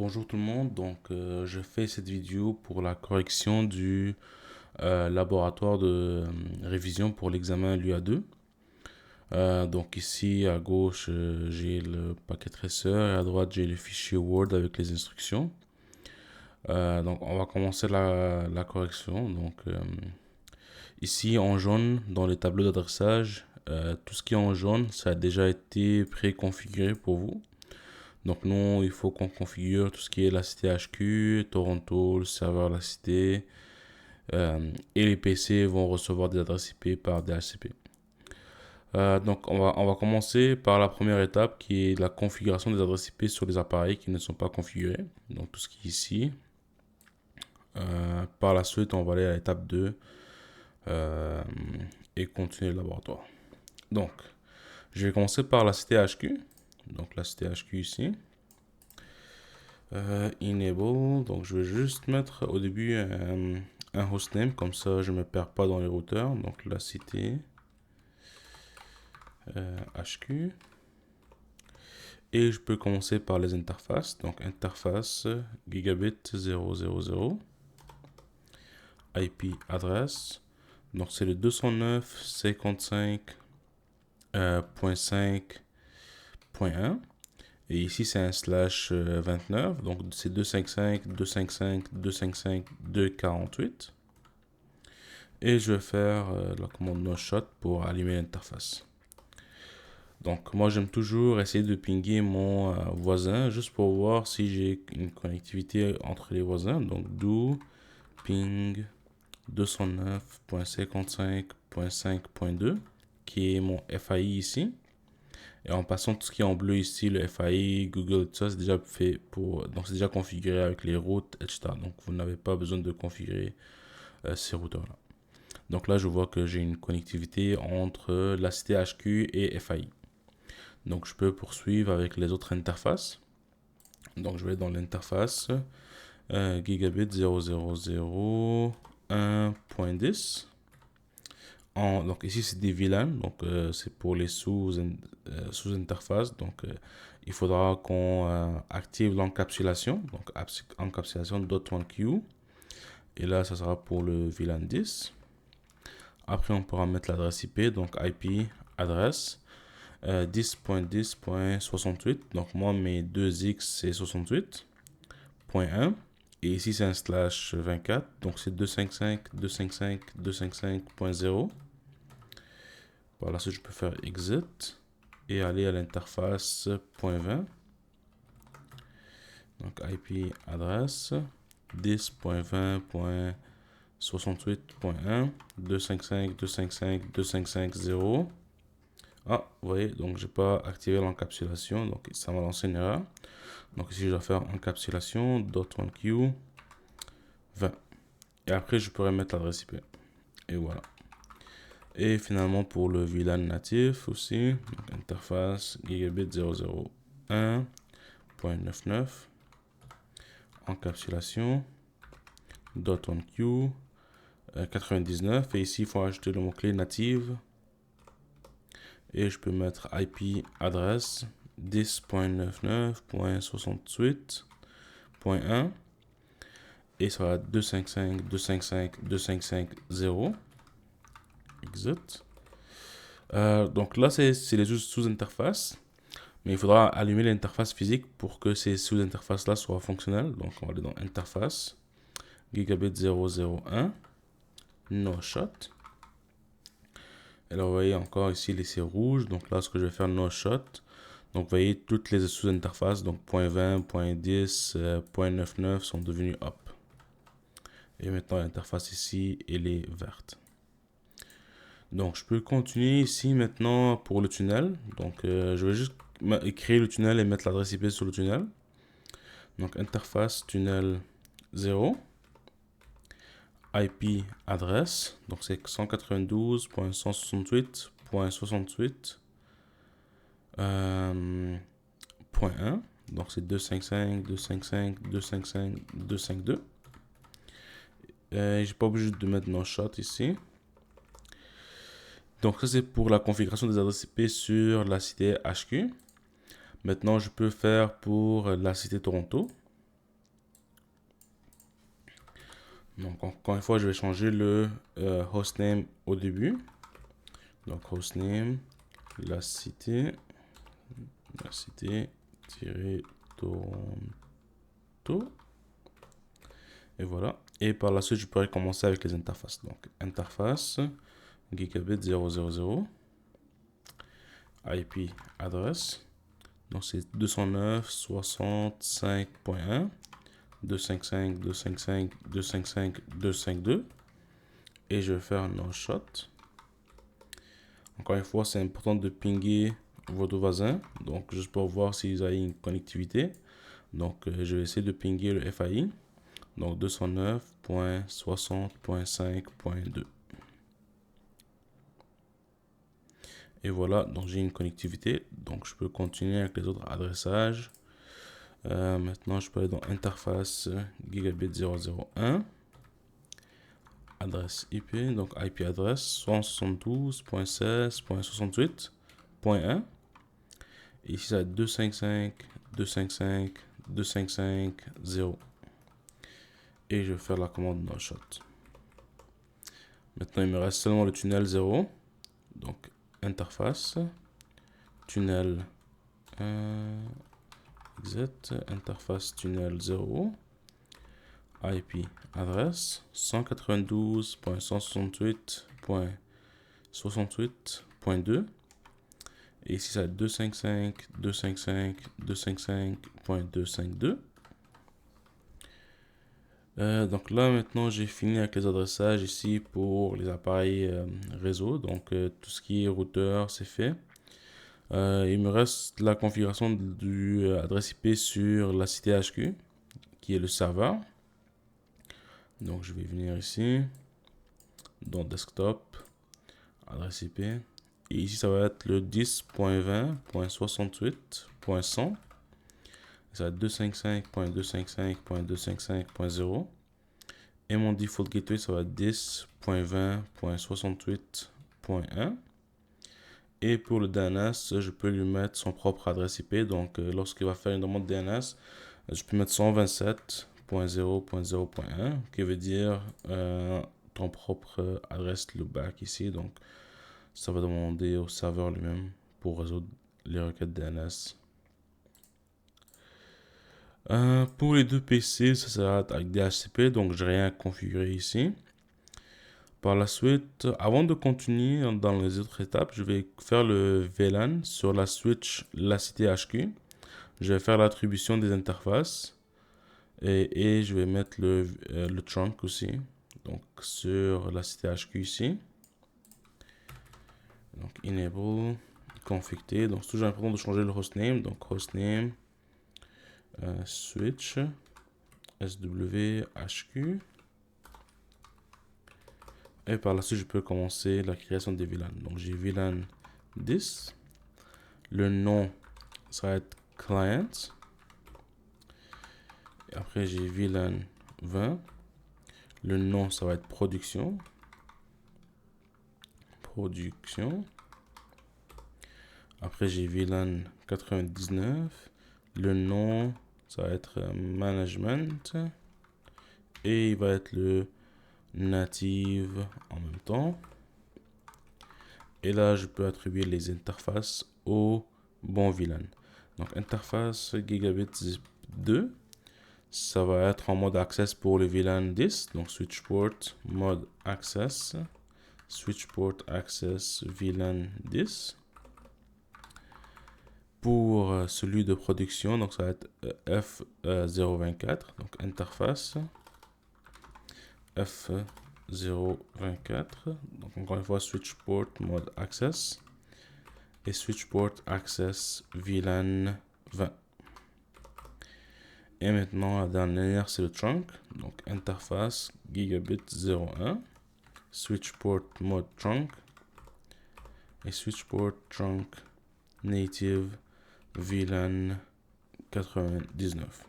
Bonjour tout le monde, je fais cette vidéo pour la correction du laboratoire de révision pour l'examen LUA2. Donc ici à gauche j'ai le paquet traceur et à droite j'ai le fichier Word avec les instructions. Donc on va commencer la correction. Ici en jaune dans les tableaux d'adressage, tout ce qui est en jaune ça a déjà été préconfiguré pour vous. Donc nous, il faut qu'on configure tout ce qui est la cité HQ, Toronto, le serveur la cité, et les PC vont recevoir des adresses IP par DHCP. Donc on va commencer par la première étape qui est la configuration des adresses IP sur les appareils qui ne sont pas configurés. Donc tout ce qui est ici. Par la suite, on va aller à l'étape 2 euh, et continuer le laboratoire. Donc, je vais commencer par la cité HQ. Donc la cité HQ ici. Enable, donc je vais juste mettre au début un hostname, comme ça je me perds pas dans les routeurs. Donc la cité HQ. Et je peux commencer par les interfaces. Donc interface gigabit 000 IP adresse. Donc c'est le 209.55.5.1. Et ici, c'est un slash 29. Donc, c'est 255, 255, 255, 248. Et je vais faire la commande no shot pour allumer l'interface. Donc, moi, j'aime toujours essayer de pinguer mon voisin juste pour voir si j'ai une connectivité entre les voisins. Donc, do ping 209.55.5.2 qui est mon FAI ici. Et en passant tout ce qui est en bleu ici, le FAI, Google, tout ça, c'est déjà fait pour. Donc c'est déjà configuré avec les routes, etc. Donc vous n'avez pas besoin de configurer ces routeurs-là. Donc là, je vois que j'ai une connectivité entre la cité HQ et FAI. Donc je peux poursuivre avec les autres interfaces. Donc je vais dans l'interface gigabit 000.1.10. Donc ici c'est des VLAN, donc c'est pour les sous-interfaces. Donc il faudra qu'on active l'encapsulation, donc encapsulation .1q. Et là ça sera pour le VLAN 10. Après on pourra mettre l'adresse IP, donc IP adresse 10.10.68. Donc moi mes 2x c'est 68.1. Et ici c'est un slash 24, donc c'est 255, 255, 255.0. Par la suite, je peux faire exit et aller à l'interface .20. Donc IP adresse 10.20.68.1 255 255 255.0. Ah, vous voyez, donc j'ai pas activé l'encapsulation, donc ça m'a lancé une erreur. Donc ici, je dois faire encapsulation .1q 20. Et après, je pourrais mettre l'adresse IP. Et voilà. Et finalement pour le VLAN natif aussi, donc interface gigabit 001.99 encapsulation .1q 99 et ici il faut ajouter le mot-clé native et je peux mettre IP adresse 10.99.68.1 et ça va 255 255 255.0 exit. Donc là, c'est les sous-interfaces. Mais il faudra allumer l'interface physique pour que ces sous-interfaces-là soient fonctionnelles. Donc on va aller dans Interface, Gigabit 001, No Shot. Et là, vous voyez encore ici laissé rouge. Donc là, ce que je vais faire, No Shot. Donc vous voyez, toutes les sous-interfaces, donc .20, .10, .99 sont devenues up. Et maintenant, l'interface ici, elle est verte. Donc, je peux continuer ici maintenant pour le tunnel. Donc, je vais juste créer le tunnel et mettre l'adresse IP sur le tunnel. Donc, interface tunnel 0. IP adresse. Donc, c'est 192.168.68. Point 1. Donc, c'est 255, 255, 255, 252. J'ai pas obligé de mettre no shot ici. Donc ça c'est pour la configuration des adresses IP sur la cité HQ. Maintenant je peux faire pour la cité Toronto. Donc encore une fois, je vais changer le hostname au début. Donc hostname, la cité Toronto. Et voilà. Et par la suite, je pourrais commencer avec les interfaces. Donc interface gigabit 000 IP adresse. Donc c'est 209.65.1 255.255.255.252 et je vais faire un no shot. Encore une fois, c'est important de pinguer votre voisin, donc juste pour voir s'ils ont une connectivité. Donc je vais essayer de pinguer le FAI, donc 209.60.5.2. Et voilà, donc j'ai une connectivité, donc je peux continuer avec les autres adressages. Maintenant, je peux aller dans interface gigabit 001. Adresse IP, donc IP adresse 172.16.68.1. Et ici, ça 255.255.255.0. Et je vais faire la commande no shot. Maintenant, il me reste seulement le tunnel 0. Donc, interface, tunnel exit, interface tunnel 0. IP adresse 192.168.68.2 et ici ça 255.255.255.252. Donc là maintenant j'ai fini avec les adressages ici pour les appareils réseau, donc tout ce qui est routeur c'est fait. Il me reste la configuration du adresse IP sur la cité HQ qui est le serveur. Donc je vais venir ici dans desktop, adresse IP, et ici ça va être le 10.20.68.100, ça va être 255.255.255.0 et mon default gateway ça va être 10.20.68.1. Et pour le DNS, je peux lui mettre son propre adresse IP. Donc, lorsqu'il va faire une demande DNS, je peux mettre 127.0.0.1, qui veut dire ton propre adresse loopback ici. Donc, ça va demander au serveur lui-même pour résoudre les requêtes DNS. Pour les deux PC, ça sera avec DHCP, donc je n'ai rien configuré ici. Par la suite, avant de continuer dans les autres étapes, je vais faire le VLAN sur la switch la cité HQ. Je vais faire l'attribution des interfaces et je vais mettre le trunk aussi. Donc sur la cité HQ ici. Donc enable, config. Donc c'est toujours important de changer le hostname. Donc hostname switch swhq. Et par la suite, je peux commencer la création des VLAN. Donc, j'ai VLAN 10. Le nom, ça va être client. Et après, j'ai VLAN 20. Le nom, ça va être production. Après, j'ai VLAN 99. Le nom, ça va être management. Et il va être le native en même temps. Et là, je peux attribuer les interfaces au bon VLAN. Donc, interface gigabit 2, ça va être en mode access pour le VLAN 10. Donc, switch port mode access, switch port access VLAN 10. Pour celui de production, donc ça va être F024, donc interface F024, donc encore une fois switch port mode access et switch port access VLAN 20. Et maintenant la dernière c'est le trunk, donc interface gigabit 01, switch port mode trunk et switch port trunk native VLAN 99.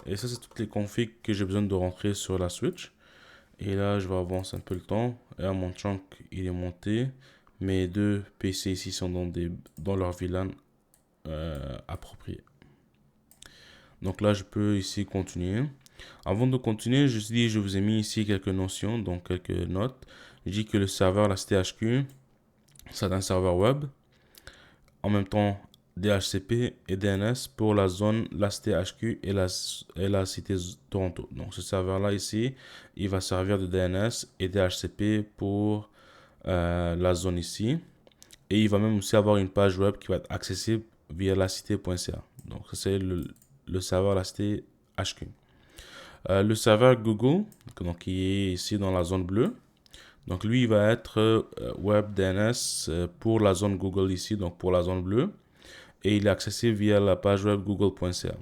Et ça, c'est toutes les configs que j'ai besoin de rentrer sur la switch. Et là, je vais avancer un peu le temps. Et là, mon trunk, il est monté. Mes deux PC ici sont dans leur VLAN approprié. Donc là, je peux ici continuer. Avant de continuer, je vous ai mis ici quelques notions, donc quelques notes. Je dis que le serveur, la CTHQ, c'est un serveur web. En même temps, DHCP et DNS pour la zone, la CTHQ et la cité Toronto. Donc ce serveur-là ici, il va servir de DNS et DHCP pour la zone ici. Et il va même aussi avoir une page web qui va être accessible via lacité.ca. Donc ça c'est le serveur lacité HQ. Le serveur Google, donc, qui est ici dans la zone bleue. Donc lui, il va être web DNS pour la zone Google ici, donc pour la zone bleue. Et il est accessible via la page web google.ca.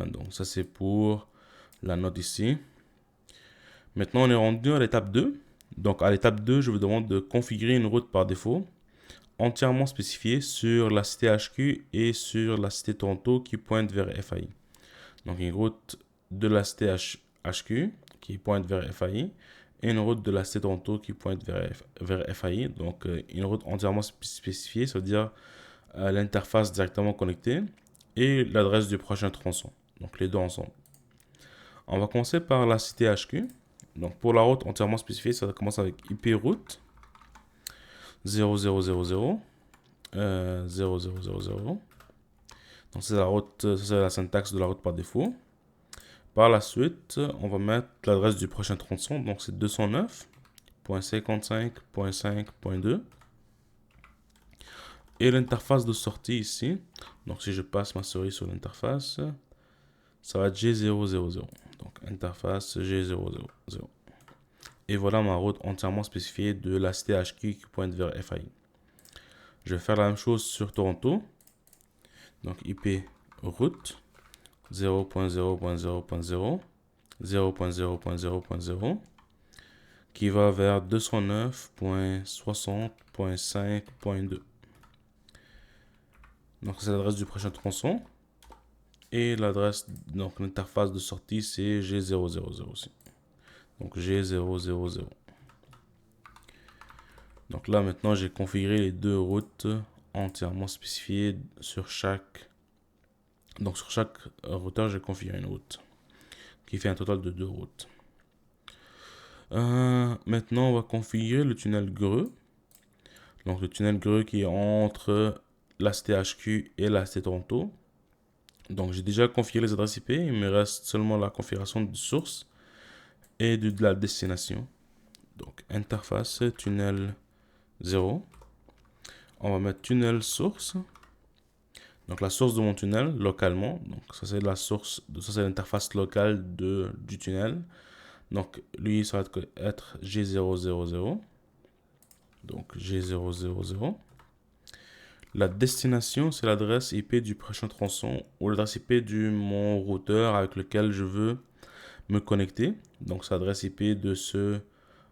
Donc ça c'est pour la note ici. Maintenant, on est rendu à l'étape 2. Donc à l'étape 2, je vous demande de configurer une route par défaut entièrement spécifiée sur la cité HQ et sur la cité Toronto qui pointe vers FAI. Donc une route de la cité HQ qui pointe vers FAI et une route de la cité Toronto qui pointe vers FAI. Donc une route entièrement spécifiée, ça veut dire l'interface directement connectée et l'adresse du prochain tronçon. Donc les deux ensemble. On va commencer par la cité HQ. Donc pour la route entièrement spécifiée, ça commence avec IP route 0000 0000. Donc c'est la route, c'est la syntaxe de la route par défaut. Par la suite, on va mettre l'adresse du prochain tronçon, donc c'est 209.55.5.2. Et l'interface de sortie ici, donc si je passe ma souris sur l'interface, ça va être G000. Donc interface G000. Et voilà ma route entièrement spécifiée de la cité HQ qui pointe vers FAI. Je vais faire la même chose sur Toronto. Donc IP route 0.0.0.0 0.0.0.0 qui va vers 209.60.5.2. Donc c'est l'adresse du prochain tronçon. Et l'adresse, donc l'interface de sortie, c'est G000 aussi. Donc G000. Donc là maintenant j'ai configuré les deux routes entièrement spécifiées sur chaque. Donc sur chaque routeur j'ai configuré une route qui fait un total de deux routes. Maintenant on va configurer le tunnel Greux. Donc le tunnel Greux qui est entre la CTHQ et la CT Toronto. Donc j'ai déjà configuré les adresses IP, il me reste seulement la configuration de source et de la destination. Donc interface tunnel 0. On va mettre tunnel source. Donc la source de mon tunnel localement. Donc ça c'est la source, ça c'est l'interface locale du tunnel. Donc lui ça va être G000. Donc G000. La destination, c'est l'adresse IP du prochain tronçon ou l'adresse IP de mon routeur avec lequel je veux me connecter. Donc, c'est l'adresse IP de ce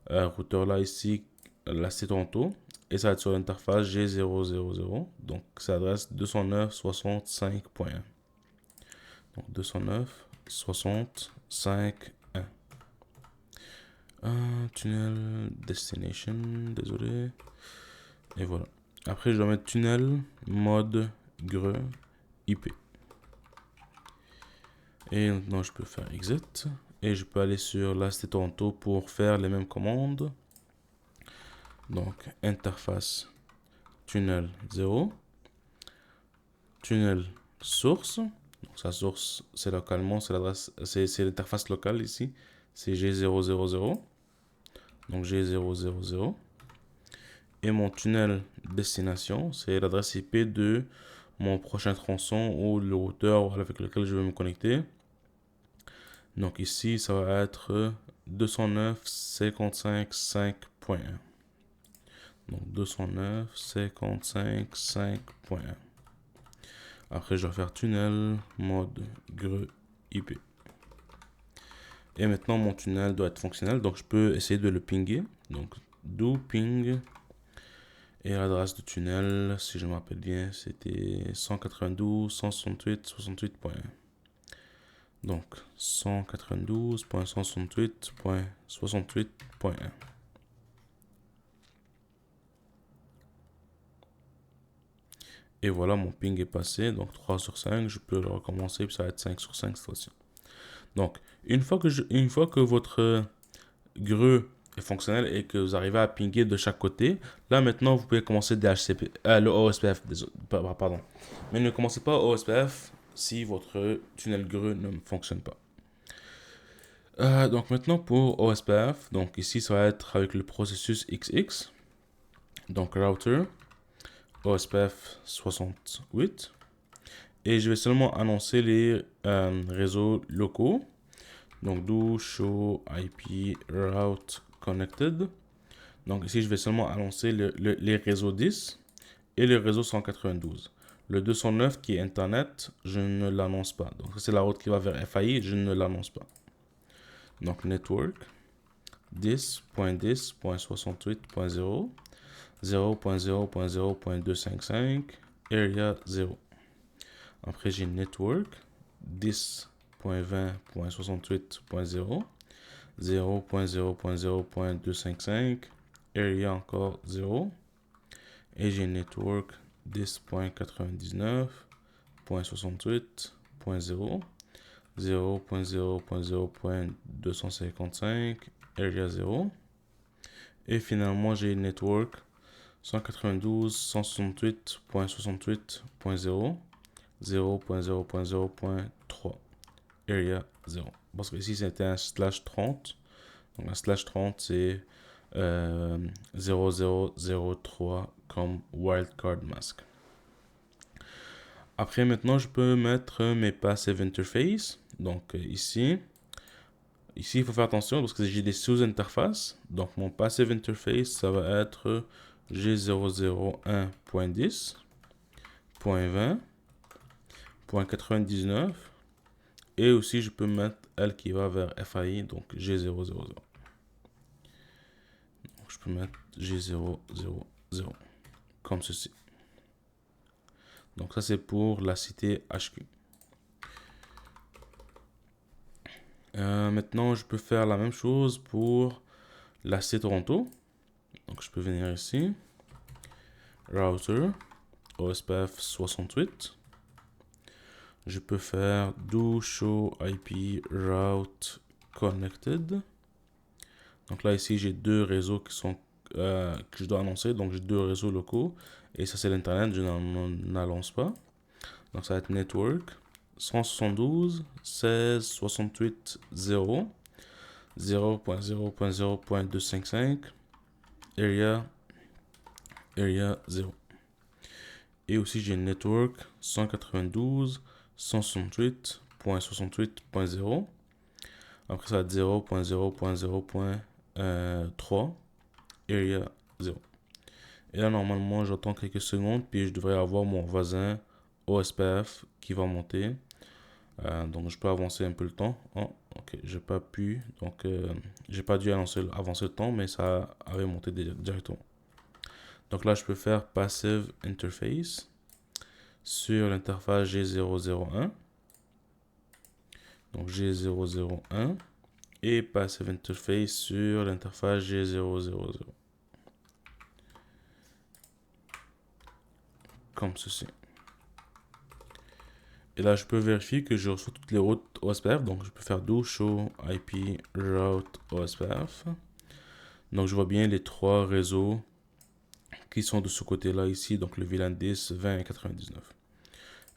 routeur-là ici, la C Toronto. Et ça va être sur l'interface G000. Donc, c'est l'adresse 209.65.1. Donc, 209.65.1. Tunnel destination, désolé. Et voilà. Après, je dois mettre tunnel mode greux IP. Et maintenant, je peux faire exit. Et je peux aller sur la cité Toronto pour faire les mêmes commandes. Donc, interface tunnel 0. Tunnel source. Donc, sa source, c'est localement, c'est l'adresse, c'est l'interface locale ici. C'est G000. Donc, G000. Et mon tunnel destination, c'est l'adresse IP de mon prochain tronçon ou le routeur avec lequel je vais me connecter. Donc ici, ça va être 209.55.5.1. Donc 209.55.5.1. Après, je vais faire tunnel mode greux IP. Et maintenant, mon tunnel doit être fonctionnel. Donc, je peux essayer de le pinguer. Donc, do ping. Et l'adresse du tunnel, si je me rappelle bien, c'était 192.168.68.1. Donc, 192.168.68.1. Et voilà, mon ping est passé. Donc, 3 sur 5. Je peux le recommencer, puis ça va être 5 sur 5 cette fois-ci. Donc, une fois que votre grue est fonctionnelle et que vous arrivez à pinguer de chaque côté, là maintenant vous pouvez commencer DHCP, le OSPF, pardon. Mais ne commencez pas OSPF si votre tunnel grue ne fonctionne pas. Donc maintenant pour OSPF, donc ici ça va être avec le processus XX, donc router OSPF 68, et je vais seulement annoncer les réseaux locaux, donc do show IP route connected. Donc ici je vais seulement annoncer les réseaux 10 et le réseau 192. Le 209 qui est Internet, je ne l'annonce pas. Donc c'est la route qui va vers FAI, je ne l'annonce pas. Donc network 10.10.68.0 0.0.0.255 area 0. Après j'ai network 10.20.68.0 0.0.0.255 area encore 0. Et j'ai network 10.99.68.0 0.0.0.255 area 0. Et finalement j'ai network 192.168.68.0 0.0.0.3 area 0. Parce que ici c'était un slash 30. Donc un slash 30 c'est 0003 comme wildcard mask. Après maintenant je peux mettre mes passive interface. Donc ici il faut faire attention parce que j'ai des sous-interfaces. Donc mon passive interface ça va être G001.10.20.99 et aussi je peux mettre elle qui va vers FAI, donc G000. Donc je peux mettre G000 comme ceci. Donc ça c'est pour la cité HQ. Maintenant je peux faire la même chose pour la cité Toronto. Donc je peux venir ici, router OSPF 68. Je peux faire do show IP route connected. Donc là ici j'ai deux réseaux qui sont que je dois annoncer. Donc j'ai deux réseaux locaux et ça c'est l'internet, je n'annonce pas. Donc ça va être network 172.16.68.0 0.0.0.255 area 0. Et aussi j'ai network 192.168.68.0. Après ça va être 0.0.0.3 area 0. Et là normalement j'attends quelques secondes puis je devrais avoir mon voisin OSPF qui va monter. Donc je peux avancer un peu le temps. Oh, ok, j'ai pas pu. Donc j'ai pas dû avancer le temps, mais ça avait monté directement. Donc là je peux faire passive interface sur l'interface G001. Donc G001 et passive interface sur l'interface G000. Comme ceci. Et là, je peux vérifier que je reçois toutes les routes OSPF. Donc, je peux faire do show IP route OSPF. Donc, je vois bien les trois réseaux qui sont de ce côté-là ici. Donc, le VLAN 10, 20 et 99.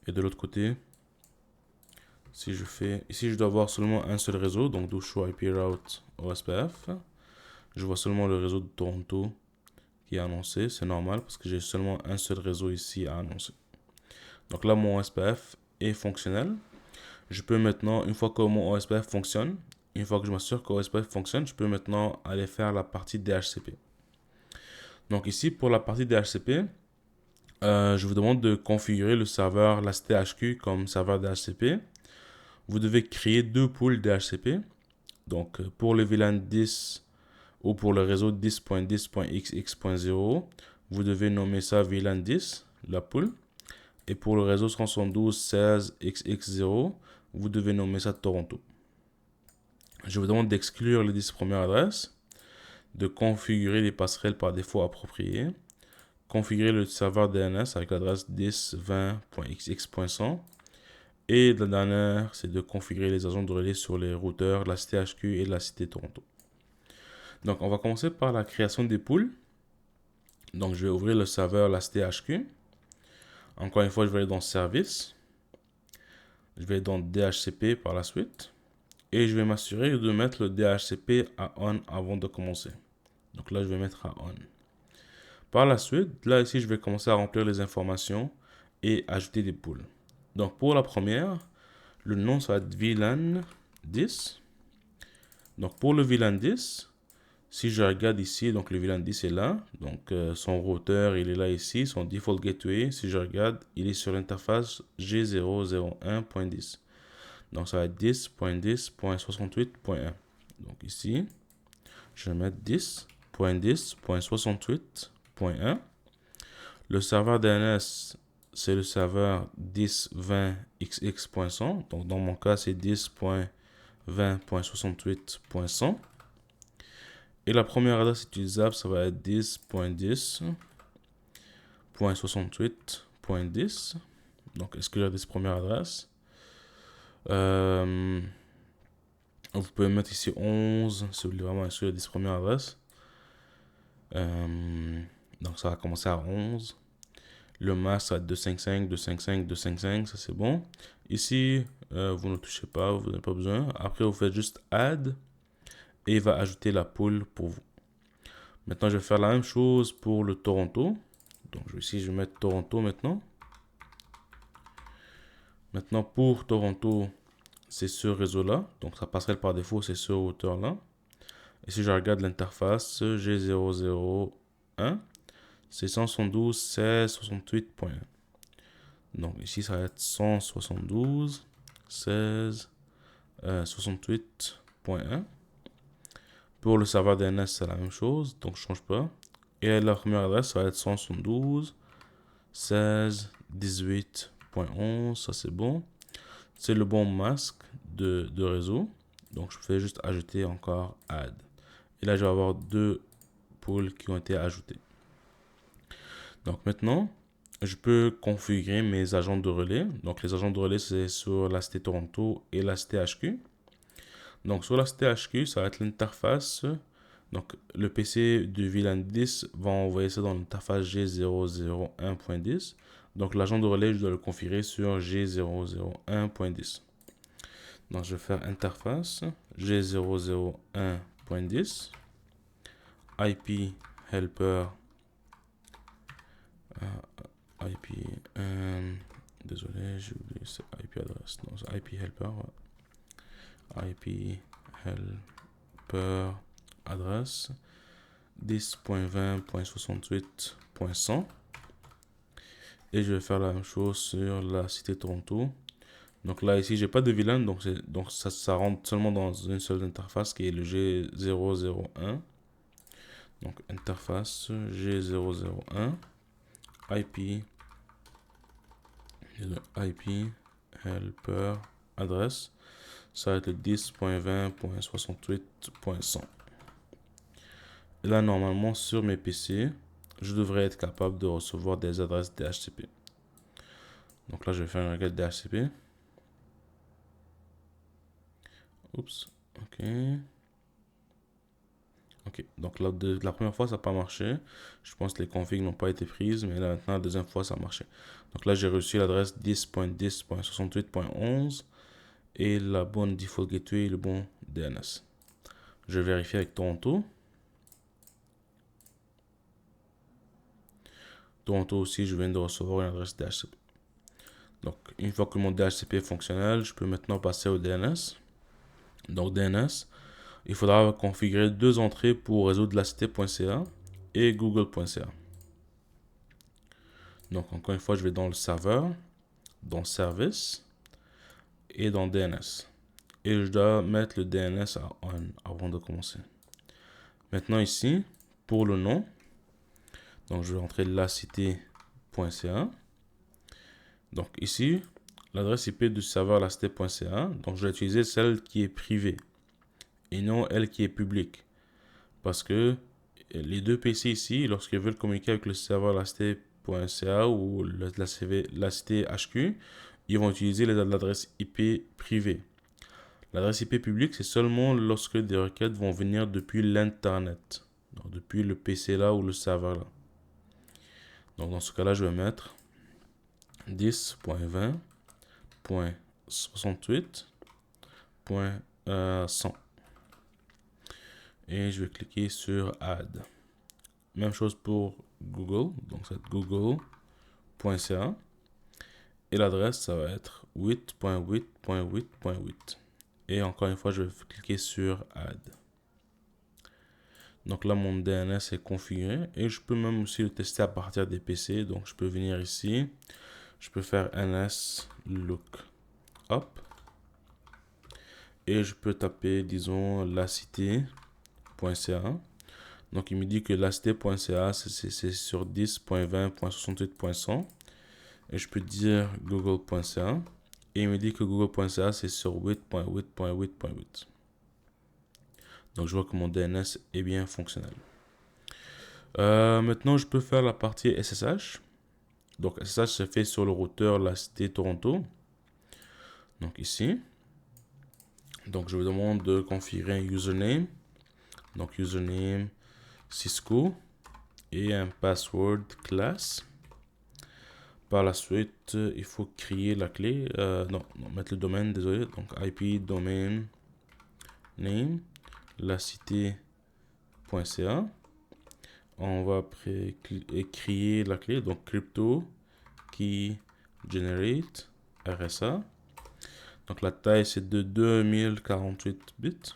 Et de l'autre côté, si je fais... Ici, je dois avoir seulement un seul réseau. Donc, do show IP route OSPF. Je vois seulement le réseau de Toronto qui est annoncé. C'est normal parce que j'ai seulement un seul réseau ici à annoncer. Donc là, mon OSPF est fonctionnel. Je peux maintenant, une fois que mon OSPF fonctionne, une fois que je m'assure que OSPF fonctionne, je peux maintenant aller faire la partie DHCP. Donc ici, pour la partie DHCP, je vous demande de configurer le serveur, la CTHQ comme serveur DHCP. Vous devez créer deux pools DHCP. Donc pour le VLAN 10 ou pour le réseau 10.10.xx.0, vous devez nommer ça VLAN 10, la pool. Et pour le réseau 172.16.xx0, vous devez nommer ça Toronto. Je vous demande d'exclure les 10 premières adresses, de configurer les passerelles par défaut appropriées, configurer le serveur DNS avec l'adresse 10.20.xx.100 Et la dernière, c'est de configurer les agents de relais sur les routeurs de la cité HQ et de la cité Toronto. Donc, on va commencer par la création des poules. Donc, je vais ouvrir le serveur la cité HQ. Encore une fois, je vais aller dans Service. Je vais aller dans DHCP par la suite. Et je vais m'assurer de mettre le DHCP à On avant de commencer. Donc là, je vais mettre à On. Par la suite, là ici, je vais commencer à remplir les informations et ajouter des poules. Donc pour la première, le nom ça va être VLAN 10. Donc pour le VLAN 10, si je regarde ici, donc le VLAN 10 est là. Donc son routeur, il est là ici. Son default gateway, si je regarde, il est sur l'interface G001.10. Donc ça va être 10.10.68.1. Donc ici, je vais mettre 10.10.68.1. Le serveur DNS, c'est le serveur 10.20xx.100. Donc dans mon cas, c'est 10.20.68.100. Et la première adresse utilisable, ça va être 10.10.68.10. Donc exclure cette première adresse. Vous pouvez mettre ici 11 si vous voulez vraiment exclure cette première adresse. Donc ça va commencer à 11. Le masque ça va être 255, 255, 255, ça c'est bon. Ici, vous ne touchez pas, vous n'avez pas besoin. Après, vous faites juste add et il va ajouter la poule pour vous. Maintenant, je vais faire la même chose pour le Toronto. Donc ici, je vais mettre Toronto maintenant. Maintenant, pour Toronto, c'est ce réseau-là. Donc sa passerelle par défaut, c'est ce routeur-là. Et si je regarde l'interface G001, c'est 172.16.68.1. Donc ici, ça va être 172.16.68.1. Pour le serveur DNS, c'est la même chose, donc je ne change pas. Et la première adresse, ça va être 172.16.18.11, ça c'est bon. C'est le bon masque de réseau. Donc je fais juste ajouter encore add. Et là, je vais avoir deux poules qui ont été ajoutées. Donc maintenant, je peux configurer mes agents de relais. Donc les agents de relais, c'est sur la cité Toronto et la cité HQ. Donc sur la cité HQ, ça va être l'interface. Donc le PC du VLAN 10 va envoyer ça dans l'interface G001.10. Donc l'agent de relais, je dois le configurer sur G001.10. Donc je vais faire interface G001.10 IP helper IP désolé, j'ai oublié cette IP adresse. Non, c'est IP helper. Ouais. IP helper adresse 10.20.68.100. Et je vais faire la même chose sur la cité Toronto. Donc là, ici, j'ai pas de VLAN, donc ça rentre seulement dans une seule interface qui est le G001. Donc interface G001 IP helper adresse, ça va être le 10.20.68.100. Et là, normalement, sur mes PC, je devrais être capable de recevoir des adresses DHCP. Donc là, je vais faire une requête DHCP. Oups, ok. Ok, donc là, la première fois, ça n'a pas marché. Je pense que les configs n'ont pas été prises, mais là, maintenant, la deuxième fois, ça a marché. Donc là, j'ai reçu l'adresse 10.10.68.11 et la bonne default gateway et le bon DNS. Je vais vérifier avec Toronto. Toronto aussi, je viens de recevoir une adresse DHCP. Donc, une fois que mon DHCP est fonctionnel, je peux maintenant passer au DNS. Donc, DNS, il faudra configurer deux entrées pour réseau de la cité.ca et google.ca. Donc, encore une fois, je vais dans le serveur, dans service et dans DNS. Et je dois mettre le DNS à on avant de commencer. Maintenant ici, pour le nom, donc je vais entrer lacité.ca. Donc ici, l'adresse IP du serveur lacité.ca. Donc je vais utiliser celle qui est privée et non elle qui est publique. Parce que les deux PC ici, lorsqu'ils veulent communiquer avec le serveur lacité.ca ou la cité HQ, ils vont utiliser l'adresse IP privée. L'adresse IP publique, c'est seulement lorsque des requêtes vont venir depuis l'Internet. Donc, depuis le PC là ou le serveur là. Donc, dans ce cas-là, je vais mettre 10.20.68.100. Et je vais cliquer sur Add. Même chose pour Google. Donc, c'est google.ca. Et l'adresse, ça va être 8.8.8.8. Et encore une fois, je vais cliquer sur Add. Donc là, mon DNS est configuré. Et je peux même aussi le tester à partir des PC. Donc, je peux venir ici. Je peux faire ns lookup. Et je peux taper, disons, lacité.ca. Donc, il me dit que lacité.ca, c'est sur 10.20.68.100. Et je peux dire google.ca. Et il me dit que google.ca, c'est sur 8.8.8.8. Donc, je vois que mon DNS est bien fonctionnel. Maintenant, je peux faire la partie SSH. Donc, SSH se fait sur le routeur La Cité Toronto. Donc, ici. Donc, je vous demande de configurer un username. Donc, username Cisco. Et un password class. Par la suite, il faut créer la clé. Non, mettre le domaine, désolé. Donc, IP domain name lacité.ca. On va créer la clé. Donc, crypto key generate RSA. Donc, la taille, c'est de 2048 bits.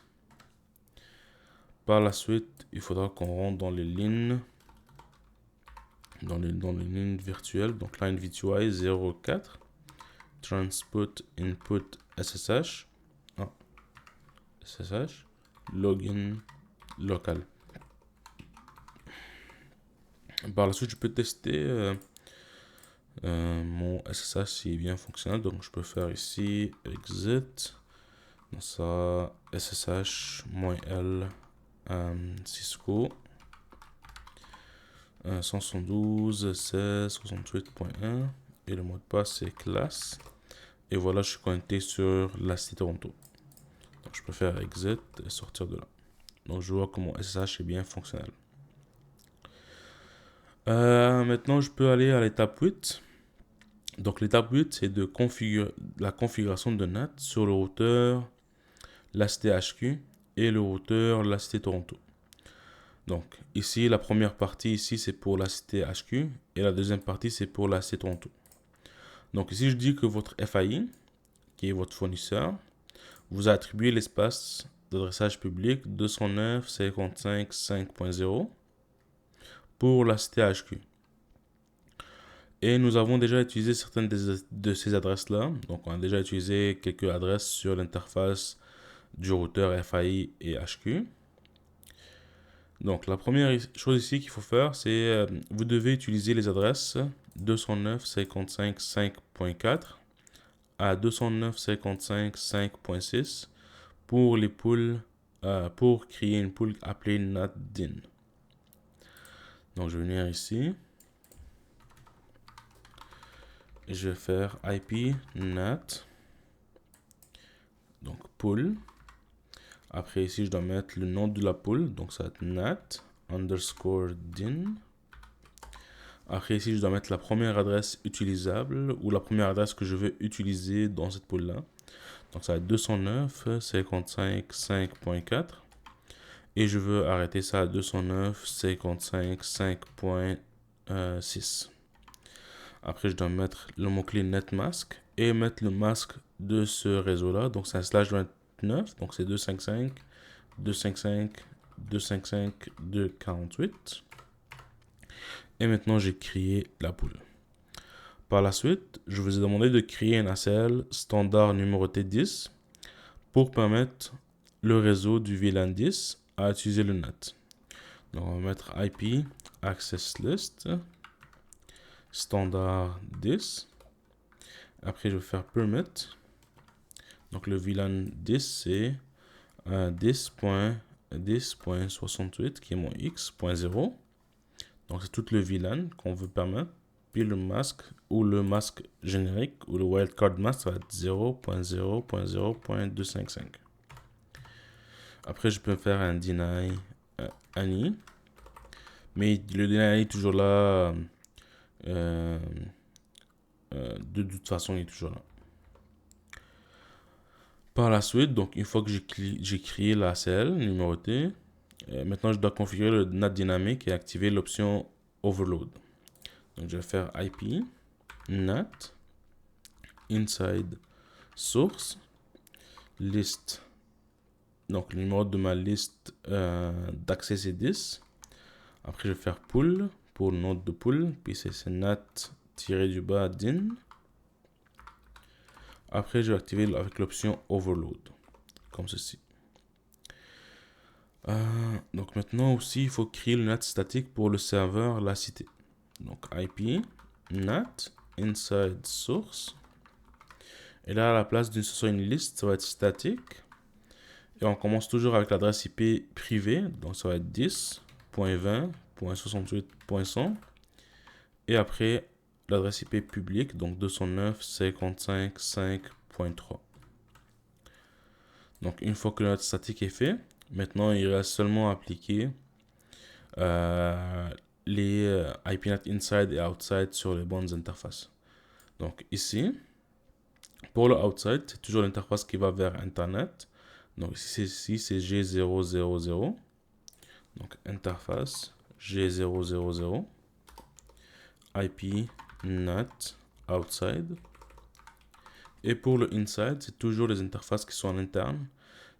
Par la suite, il faudra qu'on rentre dans les lignes. Dans les lignes virtuelles. Donc, line VTY 04. Transport input SSH. SSH. Login local. Par la suite, je peux tester mon SSH s'il est bien fonctionnel. Donc, je peux faire ici exit. Donc, ça SSH-L Cisco 172.16.68.1 et le mot de passe c'est classe. Et voilà, je suis connecté sur la Cité Toronto. Donc, je peux faire exit et sortir de là. Donc, je vois que mon SSH est bien fonctionnel. Maintenant, je peux aller à l'étape 8. Donc, l'étape 8, c'est de la configuration de NAT sur le routeur La Cité HQ et le routeur La Cité Toronto. Donc, ici, la première partie, ici, c'est pour La Cité HQ et la deuxième partie, c'est pour La Cité Toronto. Donc, ici, je dis que votre FAI, qui est votre fournisseur, vous a attribué l'espace d'adressage public 209.55.5.0 pour La Cité HQ. Et nous avons déjà utilisé certaines de ces adresses-là. Donc, on a déjà utilisé quelques adresses sur l'interface du routeur FAI et HQ. Donc, la première chose ici qu'il faut faire, c'est vous devez utiliser les adresses 209.55.5.4 à 209.55.5.6 pour les poules, pour créer une poule appelée NatDin. Donc, je vais venir ici. Je vais faire IP nat. Donc, pool. Après, ici, je dois mettre le nom de la poule. Donc, ça va être nat_din. Après, ici, je dois mettre la première adresse utilisable ou la première adresse que je veux utiliser dans cette poule-là. Donc, ça va être 209.55.5.4. Et je veux arrêter ça à 209.55.5.6. Après, je dois mettre le mot-clé netmask et mettre le masque de ce réseau-là. Donc, c'est un /29. Donc, c'est 255, 255, 255, 248. Et maintenant, j'ai créé la poule. Par la suite, je vous ai demandé de créer un ACL standard numéroté 10 pour permettre le réseau du VLAN 10 à utiliser le NAT. Donc, on va mettre IP access list standard 10. Après, je vais faire permit. Donc, le VLAN 10, c'est 10.10.68 qui est mon x.0. Donc, c'est tout le VLAN qu'on veut permettre. puis le masque ou le masque générique ou le wildcard mask ça va être 0.0.0.255. Après, je peux faire un deny any, mais le deny est toujours là. De toute façon, il est toujours là. Par la suite, donc une fois que j'ai créé la cell numérotée, maintenant je dois configurer le NAT dynamique et activer l'option overload. Donc je vais faire IP NAT inside source list. Donc le numéro de ma liste d'accès c'est 10. Après je vais faire pull pour le nom de pull, puis c'est NAT-du-bas din. Après, je vais activer avec l'option Overload, comme ceci. Donc maintenant aussi, il faut créer le NAT statique pour le serveur la cité. Donc IP NAT inside source. Et là, à la place d'une sur une liste, ça va être statique. Et on commence toujours avec l'adresse IP privée. Donc ça va être 10.20.68.100. Et après, l'adresse IP publique, donc 209.55.5.3. Donc, une fois que notre statique est fait, maintenant, il reste seulement à appliquer les IPNet inside et outside sur les bonnes interfaces. Donc, ici, pour le outside, c'est toujours l'interface qui va vers Internet. Donc, ici, c'est G000. Donc, interface G000. IP NAT outside. Et pour le inside, c'est toujours les interfaces qui sont en interne.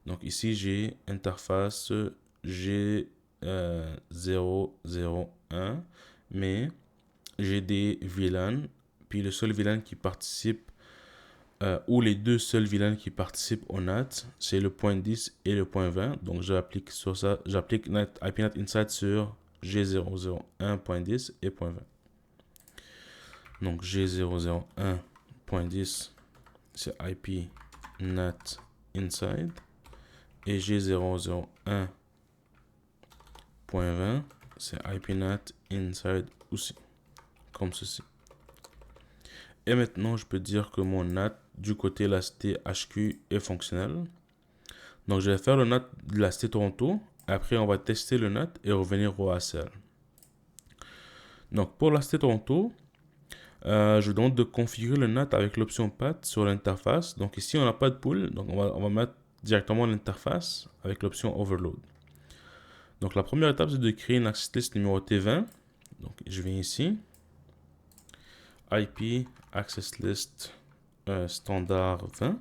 Donc ici, j'ai interface G001, mais j'ai des VLAN. Puis le seul VLAN qui participe, ou les deux seuls VLAN qui participent au NAT, c'est le point 10 et le point 20. Donc j'applique sur ça, j'applique IPNAT inside sur G001.10 et point 20. Donc G001.10 c'est IP NAT inside et G001.20 c'est IP NAT inside aussi, comme ceci. Et maintenant je peux dire que mon NAT du côté de la cité HQ est fonctionnel. Donc je vais faire le NAT de la cité Toronto, après on va tester le NAT et revenir au ACL. Donc pour la cité Toronto, je vous demande de configurer le NAT avec l'option PAT sur l'interface. Donc ici, on n'a pas de pool. Donc on va mettre directement l'interface avec l'option Overload. Donc la première étape, c'est de créer une access list numérotée 20. Donc je viens ici. IP access list standard 20.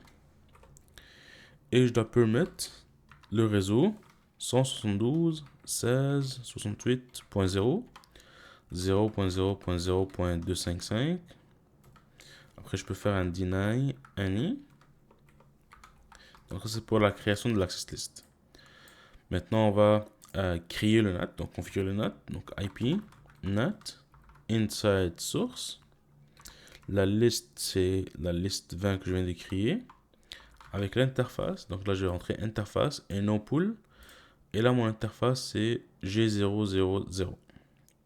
Et je dois permettre le réseau 172.16.68.0 0.0.0.255. Après, je peux faire un deny any. Donc, ça, c'est pour la création de l'access list. Maintenant, on va créer le NAT, donc configurer le NAT. Donc, IP NAT inside source. La liste, c'est la liste 20 que je viens de créer. Avec l'interface, donc là, je vais rentrer interface et non pool. Et là, mon interface, c'est G000.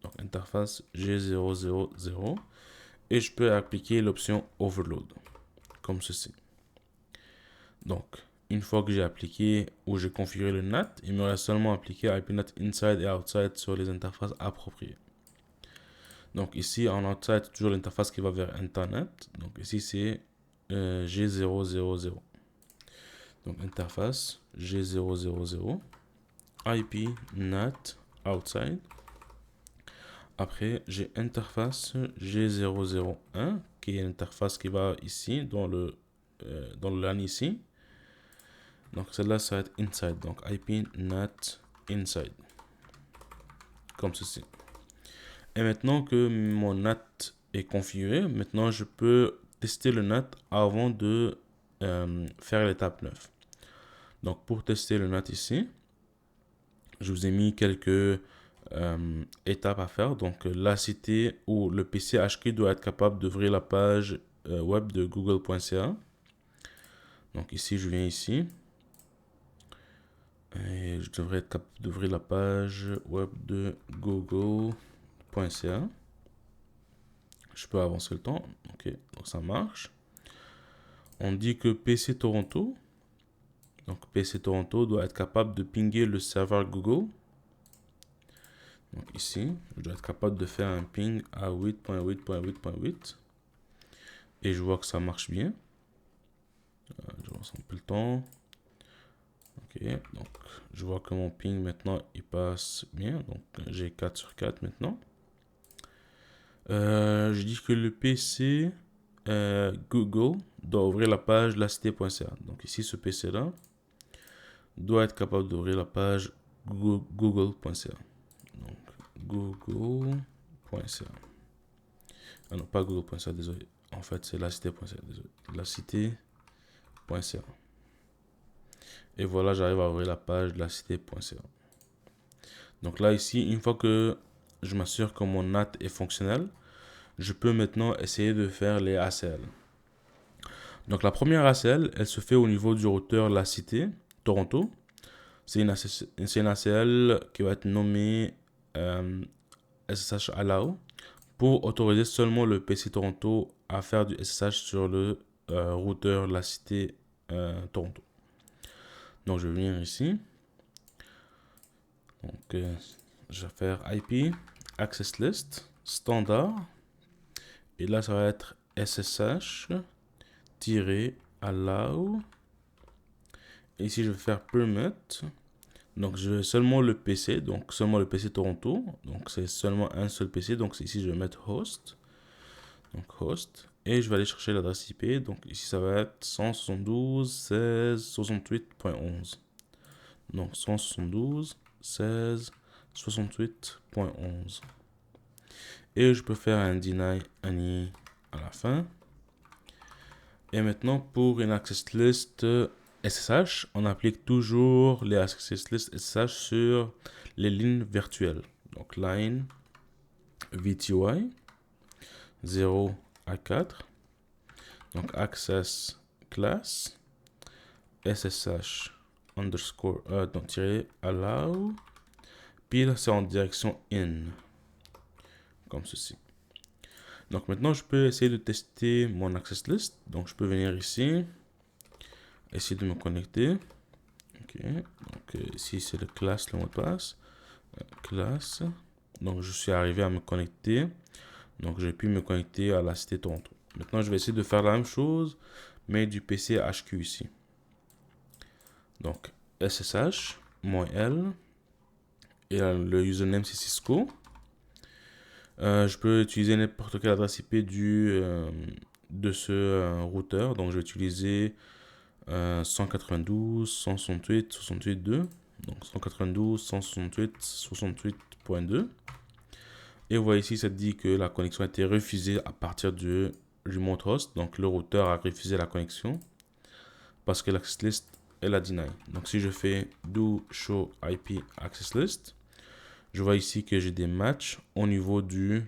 Donc, interface G000. Et je peux appliquer l'option Overload, comme ceci. Donc, une fois que j'ai appliqué ou j'ai configuré le NAT, il me reste seulement à appliquer IPNAT inside et outside sur les interfaces appropriées. Donc ici, en outside, toujours l'interface qui va vers Internet. Donc ici, c'est G000. Donc interface G000, IP NAT outside. Après, j'ai interface G001, qui est l'interface qui va ici, dans le LAN ici. Donc celle-là, ça va être inside. Donc IP NAT inside. Comme ceci. Et maintenant que mon NAT est configuré, maintenant je peux tester le NAT avant de faire l'étape 9. Donc pour tester le NAT ici, je vous ai mis quelques étapes à faire. Donc la cité ou le PC HQ doit être capable d'ouvrir la page web de google.ca. Donc ici, je viens ici. Et je devrais être capable d'ouvrir la page web de google.ca. Je peux avancer le temps. Ok, donc ça marche. On dit que PC Toronto, donc PC Toronto doit être capable de pinguer le serveur Google. Donc ici, je dois être capable de faire un ping à 8.8.8.8. Et je vois que ça marche bien. Je lance un peu le temps. Ok, donc je vois que mon ping maintenant il passe bien. Donc j'ai 4 sur 4 maintenant. Je dis que le PC Google doit ouvrir la page lacité.ca. Donc ici, ce PC-là doit être capable d'ouvrir la page google.ca. Donc google.ca. Ah non, pas google.ca, désolé. En fait, c'est lacité.ca, désolé. Lacité.ca. Et voilà, j'arrive à ouvrir la page lacité.ca. Donc là, ici, une fois que je m'assure que mon NAT est fonctionnel, je peux maintenant essayer de faire les ACL. Donc la première ACL, elle se fait au niveau du routeur La Cité, Toronto. C'est une ACL qui va être nommée SSH Allow pour autoriser seulement le PC Toronto à faire du SSH sur le routeur La Cité Toronto. Donc je vais venir ici. Donc je vais faire IP Access List standard. Et là ça va être SSH-allow. Et ici je vais faire permit. Donc je veux seulement le PC, donc seulement le PC Toronto. Donc c'est seulement un seul PC. Donc ici je vais mettre host. Donc host. Et je vais aller chercher l'adresse IP. Donc ici ça va être 172.16.68.11. Donc 172.16.68.11. Et je peux faire un deny any à la fin. Et maintenant pour une access list SSH, on applique toujours les access list SSH sur les lignes virtuelles. Donc line VTY 0 à 4. Donc access class SSH underscore donc tiré allow. Puis là c'est en direction in. Comme ceci. Donc maintenant je peux essayer de tester mon access list. Donc je peux venir ici. Essayer de me connecter. Ok. Donc ici c'est le class, le mot de passe. Classe. Donc je suis arrivé à me connecter. Donc j'ai pu me connecter à la Cité Toronto. Maintenant je vais essayer de faire la même chose, mais du PC HQ ici. Donc SSH, -L. Et le username c'est Cisco. Je peux utiliser n'importe quelle adresse IP de ce routeur. Donc je vais utiliser 192.168.68.2. Donc 192.168.68.2. Et vous voyez ici, ça dit que la connexion a été refusée à partir du remote host. Donc le routeur a refusé la connexion parce que l'access list est la deny. Donc si je fais do show IP access list, je vois ici que j'ai des matchs au niveau du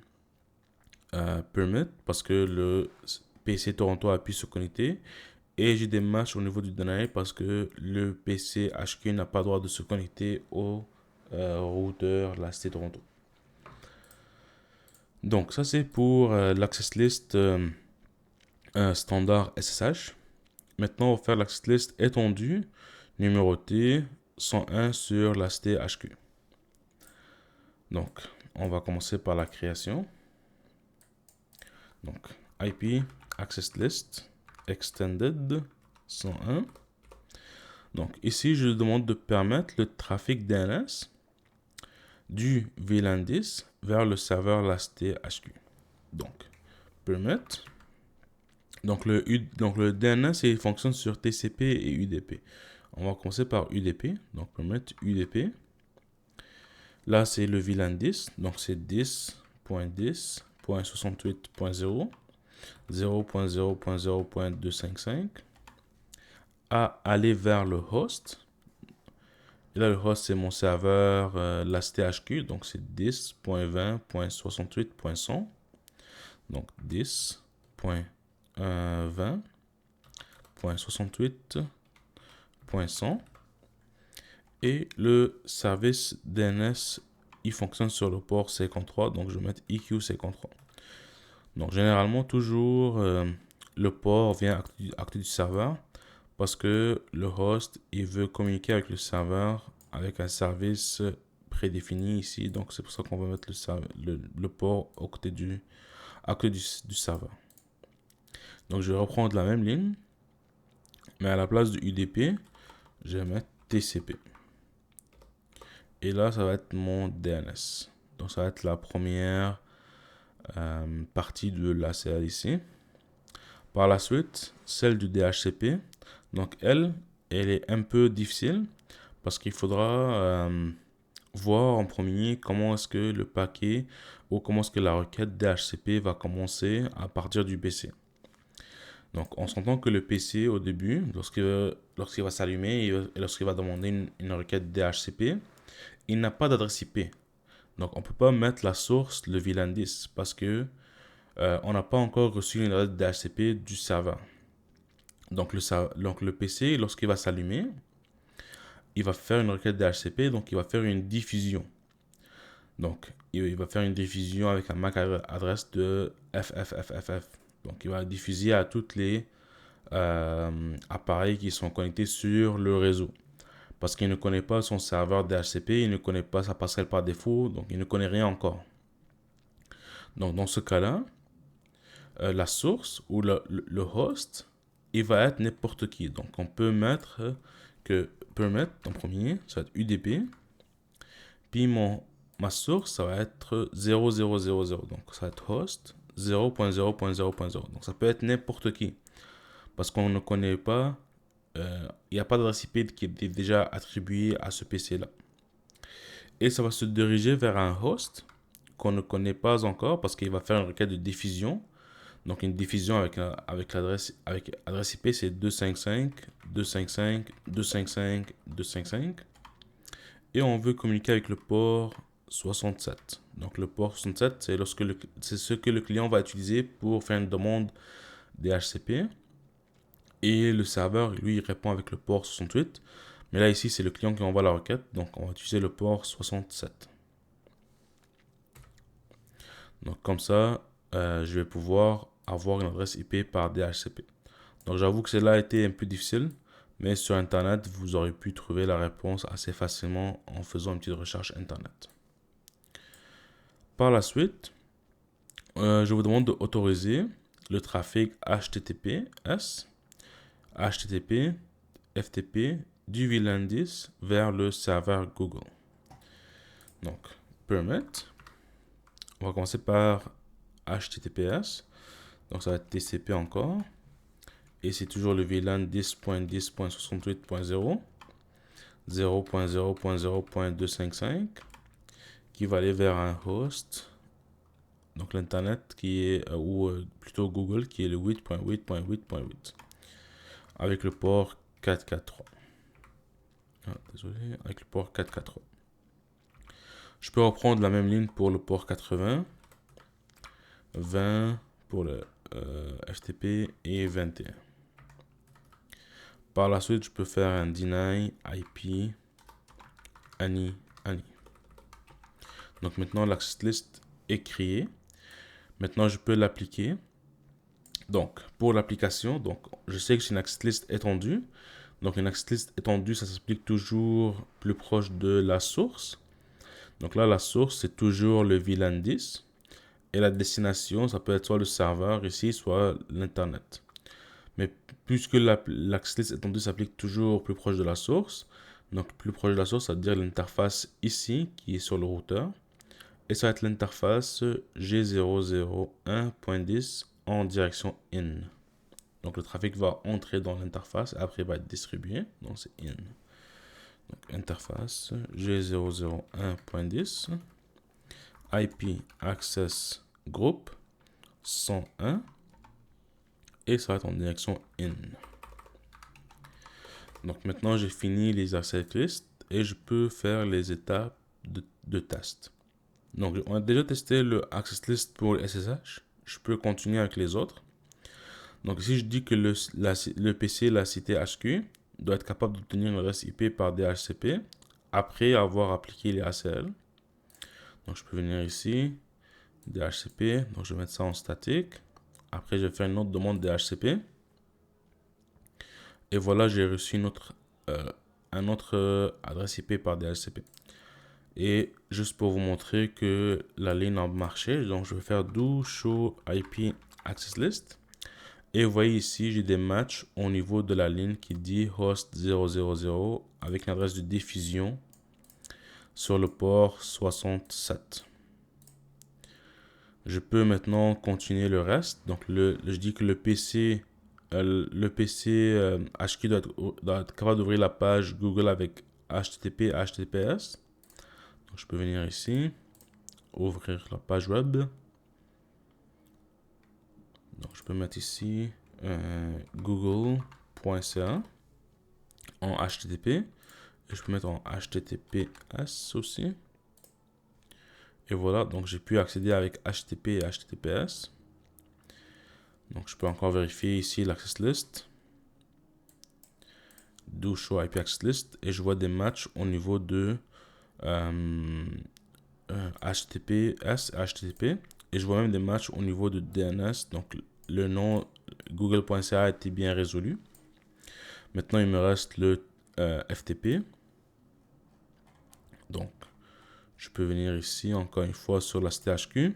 permit parce que le PC Toronto a pu se connecter. Et j'ai des matchs au niveau du deny parce que le PC HQ n'a pas le droit de se connecter au routeur la Cité Toronto. Donc ça c'est pour l'access list standard SSH. Maintenant on va faire l'access list étendue numérotée 101 sur la Cité HQ. Donc on va commencer par la création. Donc IP access list extended 101. Donc ici je demande de permettre le trafic DNS du VLAN 10 vers le serveur LAST HQ. Donc, permit. Donc le DNS il fonctionne sur TCP et UDP. On va commencer par UDP. Donc, permit UDP. Là, c'est le VLAN 10. Donc, c'est 10.10.68.0 0.0.0.255 à aller vers le host. Et là, le host, c'est mon serveur LastHQ. Donc, c'est 10.20.68.100. Donc, 10.20.68.100. Et le service DNS, il fonctionne sur le port 53. Donc, je vais mettre EQ53. Donc, généralement, toujours, le port vient à côté du serveur parce que le host, il veut communiquer avec le serveur avec un service prédéfini ici. Donc, c'est pour ça qu'on va mettre le port à côté du serveur. Donc, je vais reprendre la même ligne, mais à la place du UDP, je vais mettre TCP. Et là, ça va être mon DNS. Donc, ça va être la première partie de la CL ici. Par la suite, celle du DHCP. Donc, elle est un peu difficile parce qu'il faudra voir en premier comment est-ce que le paquet ou comment est-ce que la requête DHCP va commencer à partir du PC. Donc, on s'entend que le PC, au début, lorsqu'il va s'allumer et lorsqu'il va demander une requête DHCP, il n'a pas d'adresse IP. Donc, on ne peut pas mettre la source, le VLAN 10, parce que on n'a pas encore reçu une adresse DHCP du serveur. Donc, le PC, lorsqu'il va s'allumer, il va faire une requête DHCP, donc il va faire une diffusion. Donc, il va faire une diffusion avec un MAC adresse de FFFFF. Donc, il va diffuser à tous les appareils qui sont connectés sur le réseau. Parce qu'il ne connaît pas son serveur DHCP, il ne connaît pas sa passerelle par défaut, donc il ne connaît rien encore. Donc, dans ce cas-là, la source ou le host, il va être n'importe qui. Donc, on peut mettre en premier, ça va être UDP. Puis ma source, ça va être 0000. Donc, ça va être host 0.0.0.0. Donc, ça peut être n'importe qui. Parce qu'on ne connaît pas, il n'y a pas d'adresse IP qui est déjà attribuée à ce PC-là. Et ça va se diriger vers un host qu'on ne connaît pas encore parce qu'il va faire une requête de diffusion. Donc, une diffusion avec adresse IP, c'est 255.255.255.255. Et on veut communiquer avec le port 67. Donc, le port 67, c'est ce que le client va utiliser pour faire une demande DHCP. Et le serveur, lui, il répond avec le port 68. Mais là, ici, c'est le client qui envoie la requête. Donc, on va utiliser le port 67. Donc, comme ça, je vais pouvoir avoir une adresse IP par DHCP. Donc, j'avoue que cela a été un peu difficile. Mais sur Internet, vous aurez pu trouver la réponse assez facilement en faisant une petite recherche Internet. Par la suite, je vous demande d'autoriser le trafic HTTPS, HTTP, FTP du VLAN 10 vers le serveur Google. Donc, permit. On va commencer par HTTPS. Donc, ça va être TCP encore. Et c'est toujours le VLAN 10.10.68.0, 0.0.0.255, qui va aller vers un host. Donc, l'Internet qui est, ou plutôt Google, qui est le 8.8.8.8. Avec le port 443. Désolé, avec le port 443. Je peux reprendre la même ligne pour le port 80, 20 pour le FTP et 21. Par la suite, je peux faire un deny IP any. Donc maintenant, l'access list est créée. Maintenant, je peux l'appliquer. Donc, pour l'application, je sais que c'est une access list étendue. Donc, une access list étendue, ça s'applique toujours plus proche de la source. Donc là, la source, c'est toujours le VLAN 10. Et la destination, ça peut être soit le serveur ici, soit l'Internet. Mais puisque l'access list étendue s'applique toujours plus proche de la source, donc plus proche de la source, ça veut dire l'interface ici, qui est sur le routeur. Et ça va être l'interface G001.10 en direction in. Donc le trafic va entrer dans l'interface et après il va être distribué. Donc c'est in. Donc interface G001.10 IP access group 101 et ça va être en direction in. Donc maintenant j'ai fini les access lists et je peux faire les étapes de test. Donc on a déjà testé le access list pour le SSH. Je peux continuer avec les autres. Donc si je dis que le PC, la cité HQ, doit être capable d'obtenir une adresse IP par DHCP après avoir appliqué les ACL. Donc je peux venir ici DHCP. Donc, je vais mettre ça en statique. Après, je vais faire une autre demande DHCP. Et voilà, j'ai reçu un autre adresse IP par DHCP. Et juste pour vous montrer que la ligne a marché, donc je vais faire do show IP access list. Et vous voyez ici, j'ai des matchs au niveau de la ligne qui dit host 000 avec une adresse de diffusion sur le port 67. Je peux maintenant continuer le reste. Donc, je dis que le PC HQ doit être capable d'ouvrir la page Google avec HTTP, HTTPS. Donc, je peux venir ici, ouvrir la page web. Donc, je peux mettre ici google.ca en HTTP. Et je peux mettre en HTTPS aussi. Et voilà, donc j'ai pu accéder avec HTTP et HTTPS. Donc je peux encore vérifier ici l'access list. Do show IP access list. Et je vois des matchs au niveau de HTTPS et HTTP. Et je vois même des matchs au niveau de DNS. Donc le nom google.ca a été bien résolu. Maintenant il me reste le FTP. Donc je peux venir ici encore une fois sur la CTHQ.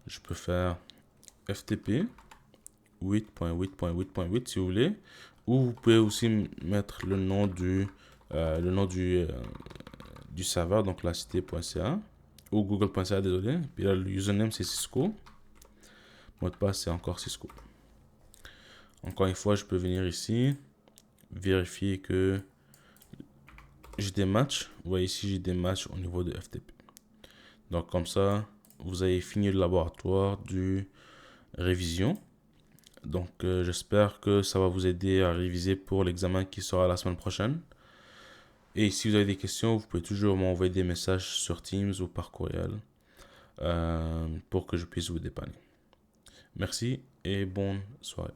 Je peux faire FTP 8.8.8.8 si vous voulez. Ou vous pouvez aussi mettre le nom du serveur, donc la cité.ca ou google.ca, désolé. Puis là, le username c'est Cisco. Mot de passe c'est encore Cisco. Encore une fois, je peux venir ici, vérifier que j'ai des matchs. Vous voyez ici, j'ai des matchs au niveau de FTP. Donc comme ça, vous avez fini le laboratoire du révision. Donc j'espère que ça va vous aider à réviser pour l'examen qui sera la semaine prochaine. Et si vous avez des questions, vous pouvez toujours m'envoyer des messages sur Teams ou par courriel pour que je puisse vous dépanner. Merci et bonne soirée.